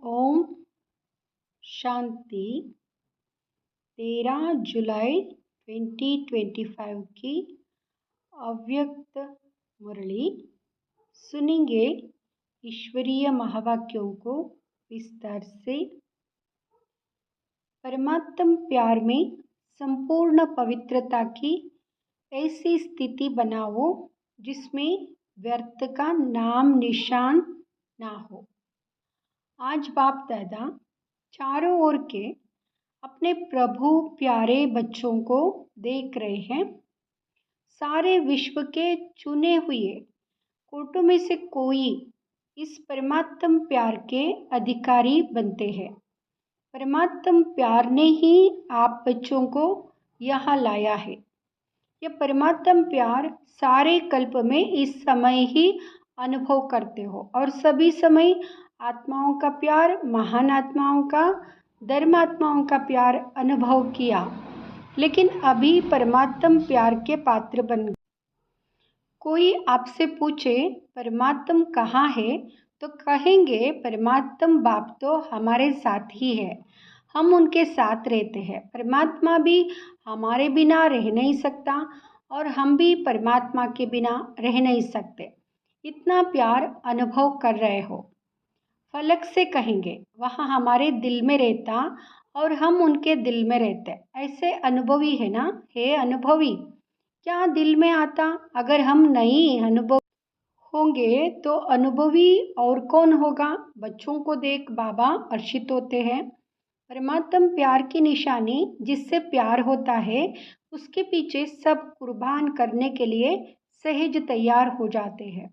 ओम शांति। 13 जुलाई 2025 की अव्यक्त मुरली सुनेंगे। ईश्वरीय महावाक्यों को विस्तार से। परमात्म प्यार में संपूर्ण पवित्रता की ऐसी स्थिति बनाओ जिसमें व्यर्थ का नाम निशान ना हो। आज बाप दादा चारों ओर के अपने प्रभु प्यारे बच्चों को देख रहे हैं। सारे विश्व के चुने हुए कोटों में से कोई इस परमात्म प्यार के अधिकारी बनते हैं। परमात्म प्यार ने ही आप बच्चों को यहाँ लाया है। यह परमात्म प्यार सारे कल्प में इस समय ही अनुभव करते हो और सभी समय आत्माओं का प्यार, महान आत्माओं का, धर्मात्माओं का प्यार अनुभव किया, लेकिन अभी परमात्म प्यार के पात्र बन गए। कोई आपसे पूछे परमात्म कहाँ है तो कहेंगे परमात्म बाप तो हमारे साथ ही है, हम उनके साथ रहते हैं। परमात्मा भी हमारे बिना रह नहीं सकता और हम भी परमात्मा के बिना रह नहीं सकते। इतना प्यार अनुभव कर रहे हो। फलक से कहेंगे वहाँ हमारे दिल में रहता और हम उनके दिल में रहते। ऐसे अनुभवी है ना, हे अनुभवी, क्या दिल में आता? अगर हम नहीं अनुभव होंगे तो अनुभवी और कौन होगा? बच्चों को देख बाबा हर्षित होते हैं। परमात्म प्यार की निशानी जिससे प्यार होता है उसके पीछे सब कुर्बान करने के लिए सहज तैयार हो जाते हैं।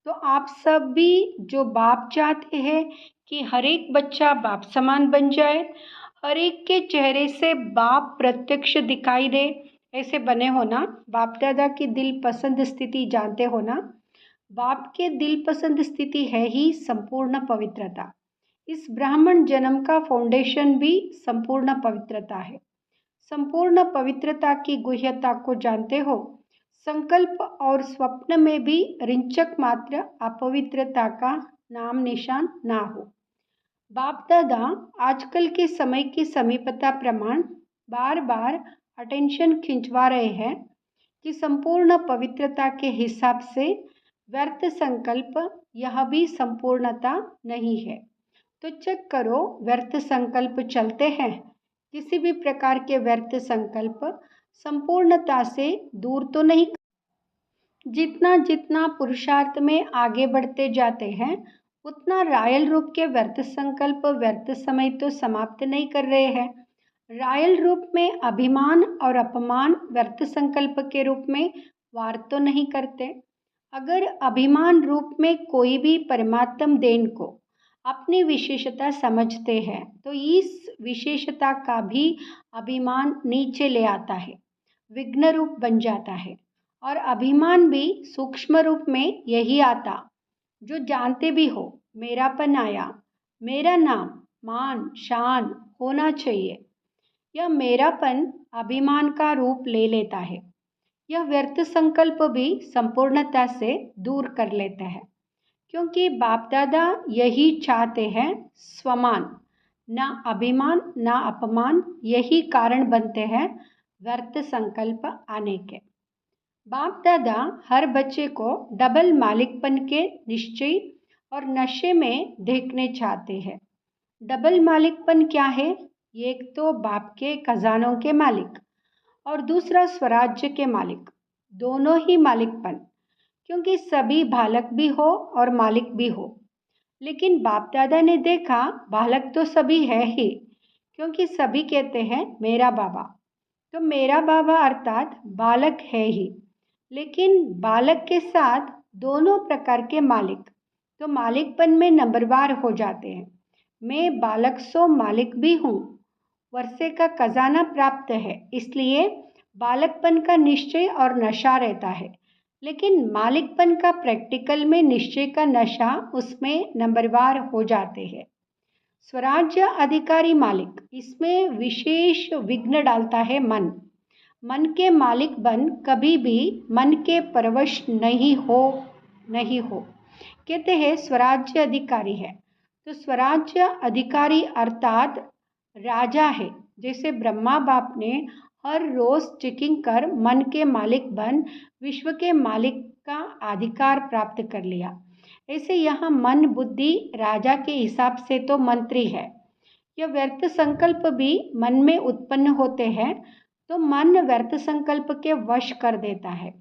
तो आप सब भी जो बाप चाहते हैं कि हर एक बच्चा बाप समान बन जाए, हर एक के चेहरे से बाप प्रत्यक्ष दिखाई दे, ऐसे बने हो ना? बाप दादा की दिल पसंद स्थिति जानते हो ना? बाप के दिल पसंद स्थिति है ही संपूर्ण पवित्रता। इस ब्राह्मण जन्म का फाउंडेशन भी संपूर्ण पवित्रता है। संपूर्ण पवित्रता की गुह्यता को जानते हो। संकल्प और स्वप्न में भी रिंचक मात्र अपवित्रता का नाम निशान ना हो। बाप दादा आजकल के समय की समीपता प्रमाण बार बार अटेंशन खिंचवा रहे हैं कि संपूर्ण पवित्रता के हिसाब से व्यर्थ संकल्प यह भी संपूर्णता नहीं है। तो चेक करो, व्यर्थ संकल्प चलते हैं। किसी भी प्रकार के व्यर्थ संकल्प संपूर्णता से दूर तो नहीं। जितना जितना पुरुषार्थ में आगे बढ़ते जाते हैं उतना रायल रूप के व्यर्थ संकल्प व्यर्थ समय तो समाप्त नहीं कर रहे हैं। रायल रूप में अभिमान और अपमान व्यर्थ संकल्प के रूप में वार तो नहीं करते। अगर अभिमान रूप में कोई भी परमात्म देन को अपनी विशेषता समझते हैं तो इस विशेषता का भी अभिमान नीचे ले आता है, विघ्न रूप बन जाता है। और अभिमान भी सूक्ष्म रूप में यही आता जो जानते भी हो मेरापन आया, मेरा नाम मान शान होना चाहिए। यह मेरापन अभिमान का रूप ले लेता है। यह व्यर्थ संकल्प भी संपूर्णता से दूर कर लेता है, क्योंकि बाप दादा यही चाहते हैं, स्वमान, ना अभिमान ना अपमान। यही कारण बनते हैं व्यर्थ संकल्प आने के। बाप दादा हर बच्चे को डबल मालिकपन के निश्चय और नशे में देखने चाहते हैं। डबल मालिकपन क्या है? एक तो बाप के खजानों के मालिक और दूसरा स्वराज्य के मालिक, दोनों ही मालिकपन, क्योंकि सभी बालक भी हो और मालिक भी हो। लेकिन बाप दादा ने देखा बालक तो सभी है ही, क्योंकि सभी कहते हैं मेरा बाबा। तो मेरा बाबा अर्थात बालक है ही, लेकिन बालक के साथ दोनों प्रकार के मालिक तो मालिकपन में नंबरवार हो जाते हैं। मैं बालक सो मालिक भी हूँ, वर्षे का खजाना प्राप्त है, इसलिए बालकपन का निश्चय और नशा रहता है। लेकिन मालिकपन का प्रैक्टिकल में निश्चय का नशा उसमें नंबरवार हो जाते हैं। स्वराज्य अधिकारी मालिक, इसमें विशेष विघ्न डालता है मन। मन के मालिक बन कभी भी मन के परवश नहीं हो। कहते हैं स्वराज्य अधिकारी है तो स्वराज्य अधिकारी अर्थात राजा है। जैसे ब्रह्मा बाप ने हर रोज चेकिंग कर मन के मालिक बन विश्व के मालिक का अधिकार प्राप्त कर लिया, ऐसे यहाँ मन बुद्धि राजा के हिसाब से तो मंत्री है। यह व्यर्थ संकल्प भी मन में उत्पन्न होते हैं तो मन व्यर्थ संकल्प के वश कर देता है।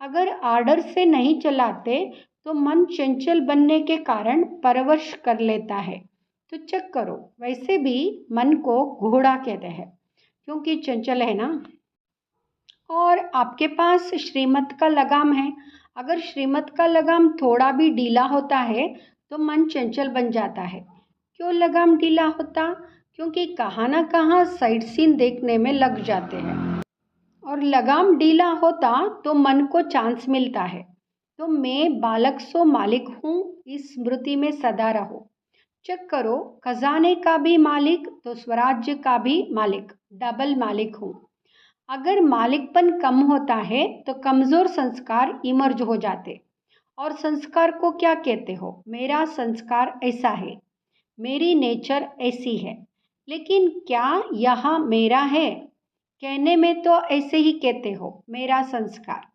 अगर आर्डर से नहीं चलाते तो मन चंचल बनने के कारण परवश कर लेता है। तो चेक करो, वैसे भी मन को घोड़ा कहते हैं क्योंकि चंचल है ना। और आपके पास श्रीमत का लगाम है। अगर श्रीमत का लगाम थोड़ा भी ढीला होता है तो मन चंचल बन जाता है। क्यों लगाम ढीला होता? क्योंकि कहाँ ना कहाँ साइड सीन देखने में लग जाते हैं। और लगाम ढीला होता तो मन को चांस मिलता है। तो मैं बालक सो मालिक हूँ, इस स्मृति में सदा रहो। चेक करो, खजाने का भी मालिक तो स्वराज्य का भी मालिक, डबल मालिक हूँ। अगर मालिकपन कम होता है तो कमज़ोर संस्कार इमर्ज हो जाते। और संस्कार को क्या कहते हो? मेरा संस्कार ऐसा है, मेरी नेचर ऐसी है। लेकिन क्या यहाँ मेरा है? कहने में तो ऐसे ही कहते हो, मेरा संस्कार,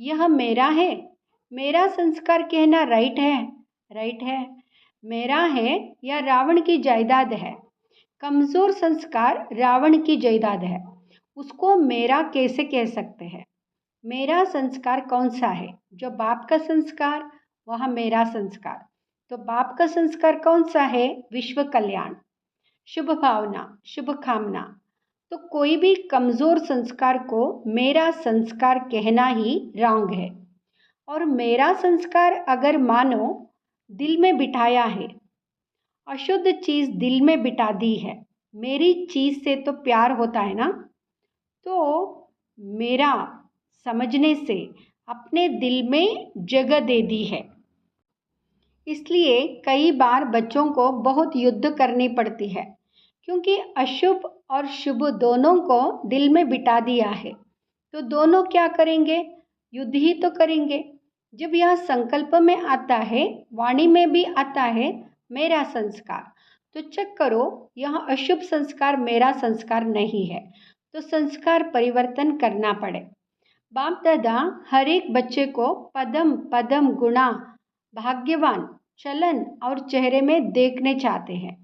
यह मेरा है। मेरा संस्कार कहना राइट है? राइट है। मेरा है या रावण की जायदाद है? कमज़ोर संस्कार रावण की जायदाद है, उसको मेरा कैसे कह सकते हैं? मेरा संस्कार कौन सा है? जो बाप का संस्कार, वह मेरा संस्कार। तो बाप का संस्कार कौन सा है? विश्व कल्याण, शुभ भावना, शुभ कामना। तो कोई भी कमज़ोर संस्कार को मेरा संस्कार कहना ही रॉन्ग है। और मेरा संस्कार अगर मानो दिल में बिठाया है, अशुद्ध चीज़ दिल में बिठा दी है, मेरी चीज़ से तो प्यार होता है ना, तो मेरा समझने से अपने दिल में जगह दे दी है। इसलिए कई बार बच्चों को बहुत युद्ध करनी पड़ती है क्योंकि अशुभ और शुभ दोनों को दिल में बिठा दिया है। तो दोनों क्या करेंगे? युद्ध ही तो करेंगे। जब यह संकल्प में आता है, वाणी में भी आता है मेरा संस्कार, तो चेक करो, यह अशुभ संस्कार मेरा संस्कार नहीं है। तो संस्कार परिवर्तन करना पड़े। बाप दादा हर एक बच्चे को पदम पदम गुणा भाग्यवान चलन और चेहरे में देखने चाहते हैं।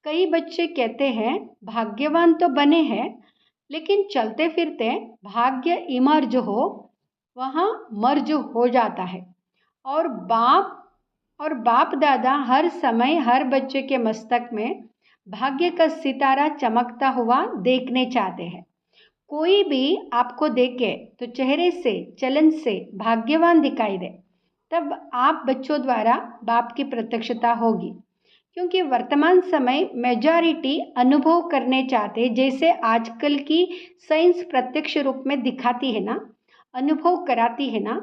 कई बच्चे कहते हैं भाग्यवान तो बने हैं, लेकिन चलते फिरते भाग्य इमर्ज हो, वहाँ मर्ज हो जाता है। और बाप दादा हर समय हर बच्चे के मस्तक में भाग्य का सितारा चमकता हुआ देखने चाहते हैं। कोई भी आपको देखे तो चेहरे से चलन से भाग्यवान दिखाई दे, तब आप बच्चों द्वारा बाप की प्रत्यक्षता होगी। क्योंकि वर्तमान समय मेजॉरिटी अनुभव करने चाहते, जैसे आजकल की साइंस प्रत्यक्ष रूप में दिखाती है ना, अनुभव कराती है ना,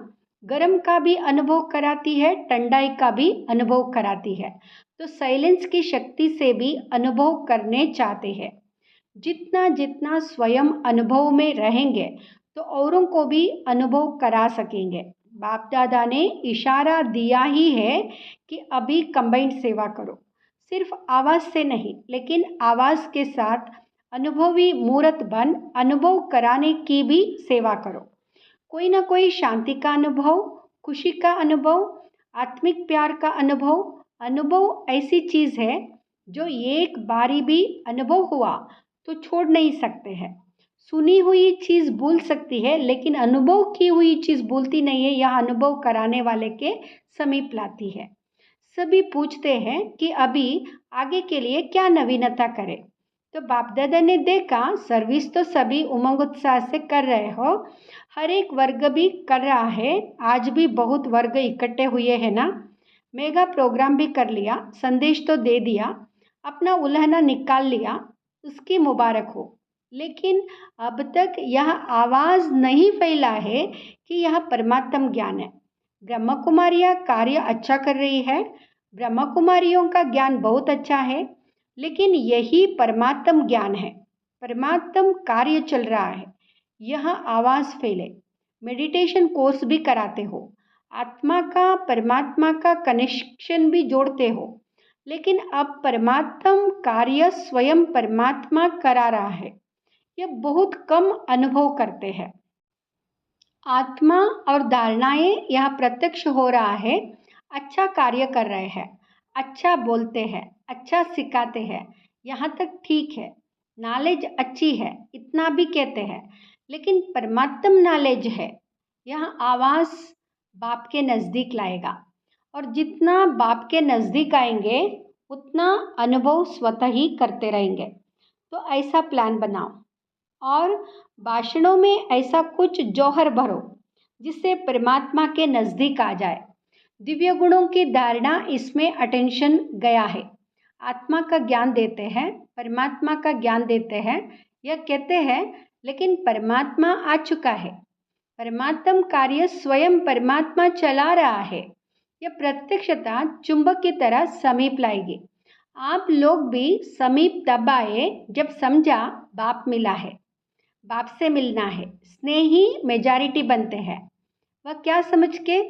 गर्म का भी अनुभव कराती है, ठंडाई का भी अनुभव कराती है। तो साइलेंस की शक्ति से भी अनुभव करने चाहते हैं। जितना जितना स्वयं अनुभव में रहेंगे तो औरों को भी अनुभव करा सकेंगे। बाप दादा ने इशारा दिया ही है कि अभी कंबाइंड सेवा करो, सिर्फ आवाज़ से नहीं लेकिन आवाज़ के साथ अनुभवी मूर्त बन अनुभव कराने की भी सेवा करो। कोई ना कोई शांति का अनुभव, खुशी का अनुभव, आत्मिक प्यार का अनुभव। अनुभव ऐसी चीज़ है जो एक बारी भी अनुभव हुआ तो छोड़ नहीं सकते हैं। सुनी हुई चीज़ भूल सकती है लेकिन अनुभव की हुई चीज़ भूलती नहीं है। यह अनुभव कराने वाले के समीप लाती है। सभी पूछते हैं कि अभी आगे के लिए क्या नवीनता करें। तो बाप दादा ने देखा सर्विस तो सभी उमंग उत्साह से कर रहे हो, हर एक वर्ग भी कर रहा है। आज भी बहुत वर्ग इकट्ठे हुए हैं ना, मेगा प्रोग्राम भी कर लिया, संदेश तो दे दिया, अपना उल्हना निकाल लिया, उसकी मुबारक हो। लेकिन अब तक यह आवाज़ नहीं फैला है कि यह परमात्म ज्ञान है। ब्रह्म कुमारियाँ कार्य अच्छा कर रही है, ब्रह्म कुमारियों का ज्ञान बहुत अच्छा है, लेकिन यही परमात्म ज्ञान है, परमात्म कार्य चल रहा है। यह आवाज़ फैले। मेडिटेशन कोर्स भी कराते हो, आत्मा का परमात्मा का कनेक्शन भी जोड़ते हो, लेकिन अब परमात्म कार्य स्वयं परमात्मा करा रहा है, यह बहुत कम अनुभव करते हैं। आत्मा और धारणाएं यहाँ प्रत्यक्ष हो रहा है, अच्छा कार्य कर रहे हैं, अच्छा बोलते हैं, अच्छा सिखाते हैं, यहाँ तक ठीक है, नॉलेज अच्छी है, इतना भी कहते हैं। लेकिन परमात्म नॉलेज है, यह आवाज़ बाप के नज़दीक लाएगा, और जितना बाप के नज़दीक आएंगे उतना अनुभव स्वतः ही करते रहेंगे। तो ऐसा प्लान बनाओ और भाषणों में ऐसा कुछ जौहर भरो जिससे परमात्मा के नज़दीक आ जाए। दिव्य गुणों की धारणा इसमें अटेंशन गया है। आत्मा का ज्ञान देते हैं, परमात्मा का ज्ञान देते हैं, यह कहते हैं, लेकिन परमात्मा आ चुका है, परमात्म कार्य स्वयं परमात्मा चला रहा है। यह प्रत्यक्षता चुंबक की तरह समीप लाएगी। आप लोग भी समीप तब आए जब समझा बाप मिला है, बाप से मिलना है, स्नेही मेजॉरिटी बनते हैं। वह क्या समझ के,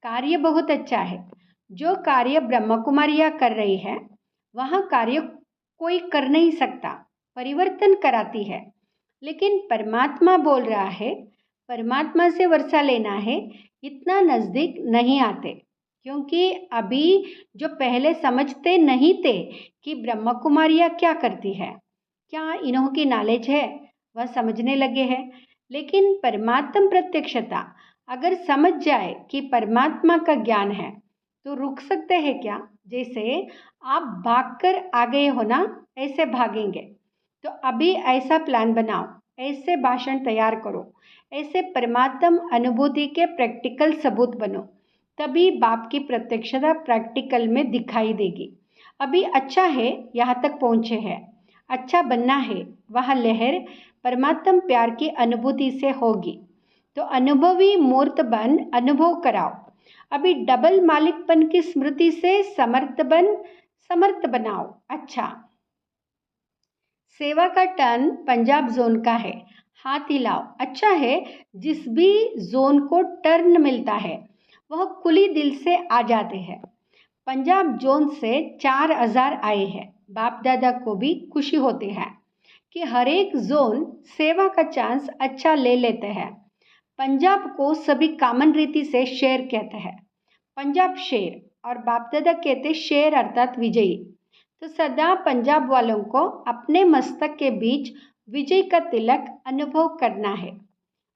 कार्य बहुत अच्छा है, जो कार्य ब्रह्म कुमारियाँ कर रही है वह कार्य कोई कर नहीं सकता, परिवर्तन कराती है। लेकिन परमात्मा बोल रहा है, परमात्मा से वर्षा लेना है, इतना नज़दीक नहीं आते, क्योंकि अभी जो पहले समझते नहीं थे कि ब्रह्म कुमारियाँ क्या करती है, क्या इन्हों की नॉलेज है, वह समझने लगे हैं। लेकिन परमात्म प्रत्यक्षता अगर समझ जाए कि परमात्मा का ज्ञान है तो रुक सकते हैं क्या? जैसे आप भागकर आ गए हो ना, ऐसे भागेंगे। तो अभी ऐसा प्लान बनाओ, ऐसे भाषण तैयार करो, ऐसे परमात्म अनुभूति के प्रैक्टिकल सबूत बनो, तभी बाप की प्रत्यक्षता प्रैक्टिकल में दिखाई देगी। अभी अच्छा है, यहाँ तक पहुँचे हैं, अच्छा बनना है, वह लहर परमात्म प्यार की अनुभूति से होगी। तो अनुभवी मूर्त बन अनुभव कराओ। अभी डबल मालिकपन की स्मृति से समर्थ बनाओ। अच्छा, सेवा का टर्न पंजाब जोन का है, हाथ हिलाओ। अच्छा है, जिस भी जोन को टर्न मिलता है वह खुली दिल से आ जाते हैं। पंजाब जोन से 4000 आए हैं। बाप दादा को भी खुशी होती है कि हर एक जोन सेवा का चांस अच्छा ले लेते हैं। पंजाब को सभी कॉमन रीति से शेर कहते हैं। पंजाब शेर और बाप दादा कहते शेर अर्थात विजयी। तो सदा पंजाब वालों को अपने मस्तक के बीच विजय का तिलक अनुभव करना है।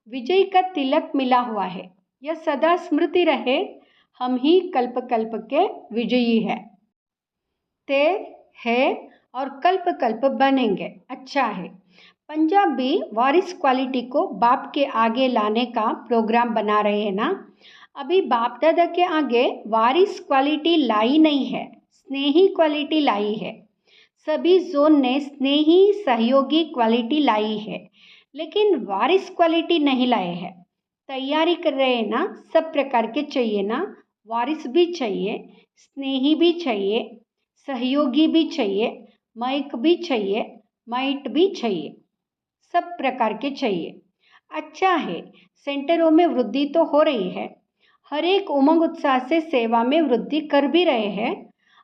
विजय का तिलक मिला हुआ है, यह सदा स्मृति रहे, हम ही कल्प कल्प के विजयी है, थे है और कल्प कल्प बनेंगे। अच्छा है, पंजाब भी वारिस क्वालिटी को बाप के आगे लाने का प्रोग्राम बना रहे हैं ना। अभी बाप दादा के आगे वारिस क्वालिटी लाई नहीं है, स्नेही क्वालिटी लाई है। सभी जोन ने स्नेही सहयोगी क्वालिटी लाई है, लेकिन वारिस क्वालिटी नहीं लाए हैं। तैयारी कर रहे हैं ना, सब प्रकार के चाहिए ना, वारिस भी चाहिए, स्नेही भी चाहिए, सहयोगी भी चाहिए, माइक भी चाहिए, माइट भी चाहिए, सब प्रकार के चाहिए। अच्छा है, सेंटरों में वृद्धि तो हो रही है, हर एक उमंग उत्साह से सेवा में वृद्धि कर भी रहे हैं।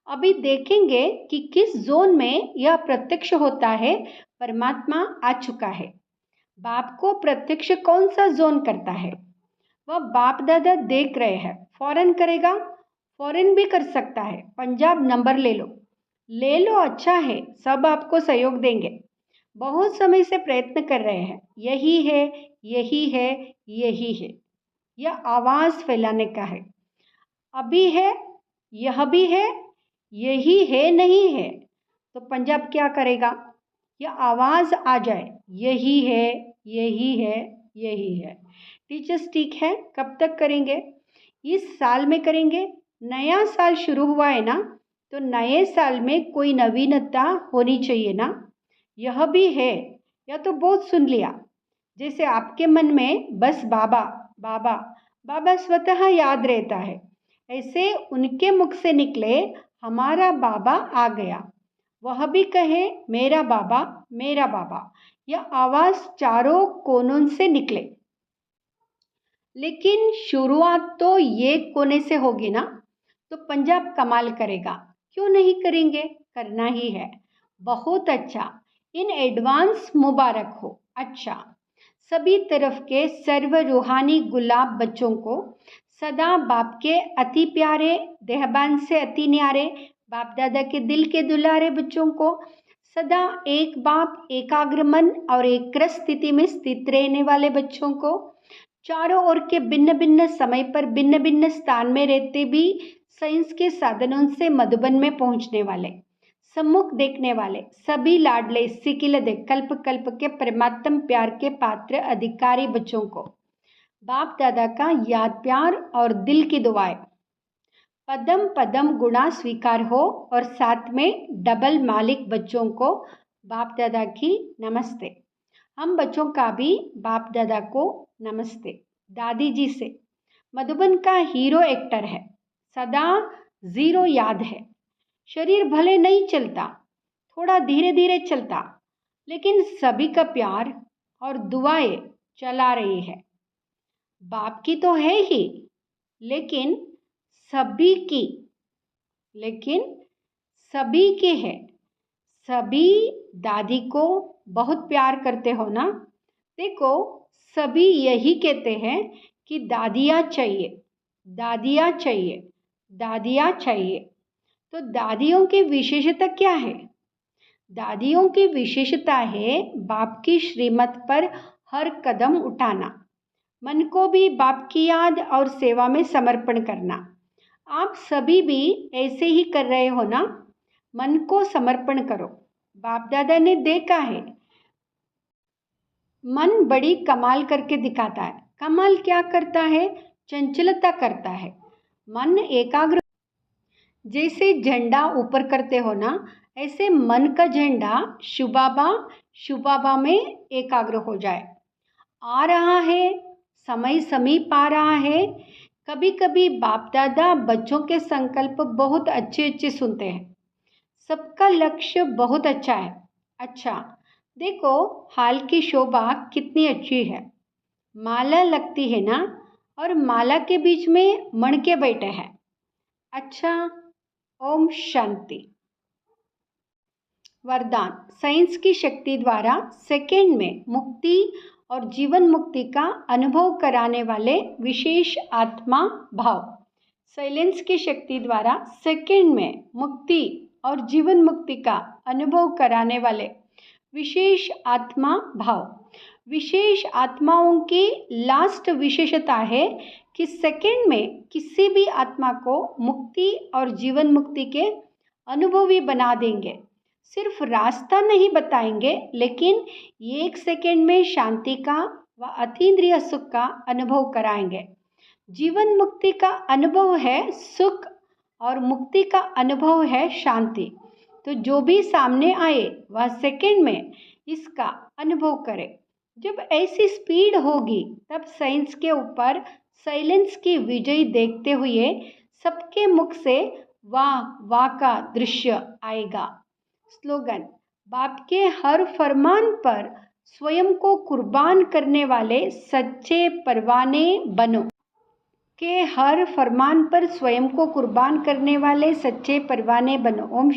अभी देखेंगे कि किस जोन में यह प्रत्यक्ष होता है, परमात्मा आ चुका है। बाप को प्रत्यक्ष कौन सा जोन करता है, वह बाप दादा देख रहे हैं। फॉरेन करेगा, फॉरेन भी कर सकता है। पंजाब नंबर ले लो, ले लो, अच्छा है, सब आपको सहयोग देंगे। बहुत समय से प्रयत्न कर रहे हैं, यही है, यही है, यही है, यह आवाज़ फैलाने का है। अभी है, यह भी है, यही है, नहीं है, तो पंजाब क्या करेगा, यह आवाज़ आ जाए, यही है, यही है, यही है। टीचर्स ठीक है, कब तक करेंगे, इस साल में करेंगे। नया साल शुरू हुआ है ना, तो नए साल में कोई नवीनता होनी चाहिए ना। यह भी है, यह तो बहुत सुन लिया। जैसे आपके मन में बस बाबा बाबा बाबा स्वतः याद रहता है, ऐसे उनके मुख से निकले हमारा बाबा आ गया, वह भी कहे मेरा बाबा मेरा बाबा, यह आवाज़ चारों कोनों से निकले। लेकिन शुरुआत तो ये कोने से होगी ना, तो पंजाब कमाल करेगा। क्यों नहीं करेंगे, करना ही है। बहुत अच्छा, इन एडवांस मुबारक हो। अच्छा, सभी तरफ के सर्व रूहानी गुलाब बच्चों को सदा बाप के अति प्यारे, देहबान से अति न्यारे, बाप दादा के दिल के दुलारे बच्चों को सदा एक बाप, एकाग्र मन और एक स्थिति में स्थित रहने वाले बच्चों को, चारों ओर के भिन्न भिन्न समय पर भिन्न भिन्न स्थान में रहते भी साइंस के साधनों से मधुबन में पहुंचने वाले, सम्मुख देखने वाले सभी लाडले सिकिलदे कल्प कल्प के परमात्म प्यार के पात्र अधिकारी बच्चों को बाप दादा का याद प्यार और दिल की दुआएं, पदम पदम गुणा स्वीकार हो और साथ में डबल मालिक बच्चों को बाप दादा की नमस्ते। हम बच्चों का भी बाप दादा को नमस्ते। दादी जी से मधुबन का हीरो एक्टर है, सदा जीरो याद है। शरीर भले नहीं चलता, थोड़ा धीरे धीरे चलता, लेकिन सभी का प्यार और दुआएं चला रही है। बाप की तो है ही, लेकिन सभी की, सभी के है। सभी दादी को बहुत प्यार करते हो ना। देखो, सभी यही कहते हैं कि दादियाँ चाहिए, दादियाँ चाहिए, दादियाँ चाहिए। तो दादियों की विशेषता क्या है? दादियों की विशेषता है बाप की श्रीमत पर हर कदम उठाना, मन को भी बाप की याद और सेवा में समर्पण करना। आप सभी भी ऐसे ही कर रहे हो ना। मन को समर्पण करो। बाप दादा ने देखा है, मन बड़ी कमाल करके दिखाता है। कमाल क्या करता है? चंचलता करता है। मन एकाग्र, जैसे झंडा ऊपर करते हो ना, ऐसे मन का झंडा शुबाबा में एकाग्र हो जाए। आ रहा है, समय समीप आ रहा है। कभी कभी बाप दादा बच्चों के संकल्प बहुत अच्छे अच्छे सुनते हैं। सबका लक्ष्य बहुत अच्छा है। अच्छा, देखो हाल की शोभा कितनी अच्छी है। माला लगती है ना, और माला के बीच में मणके बैठे हैं। अच्छा, ओम शांति। वरदान, साइंस की शक्ति द्वारा सेकंड में मुक्ति और जीवन मुक्ति का अनुभव कराने वाले विशेष आत्मा भाव। साइलेंस की शक्ति द्वारा सेकंड में मुक्ति और जीवन मुक्ति का अनुभव कराने वाले विशेष आत्मा भाव। विशेष आत्माओं की लास्ट विशेषता है कि सेकंड में किसी भी आत्मा को मुक्ति और जीवन मुक्ति के अनुभवी बना देंगे। सिर्फ रास्ता नहीं बताएंगे, लेकिन एक सेकंड में शांति का व अतीन्द्रिय सुख का अनुभव कराएंगे। जीवन मुक्ति का अनुभव है सुख और मुक्ति का अनुभव है शांति। तो जो भी सामने आए वह सेकंड में इसका अनुभव करे। जब ऐसी स्पीड होगी तब साइंस के ऊपर साइलेंस की विजय देखते हुए सबके मुख से वाह वाह का दृश्य आएगा। स्लोगन, बाप के हर फरमान पर स्वयं को कुर्बान करने वाले सच्चे परवाने बनो। के हर फरमान पर स्वयं को कुर्बान करने वाले सच्चे परवाने बनो। ओम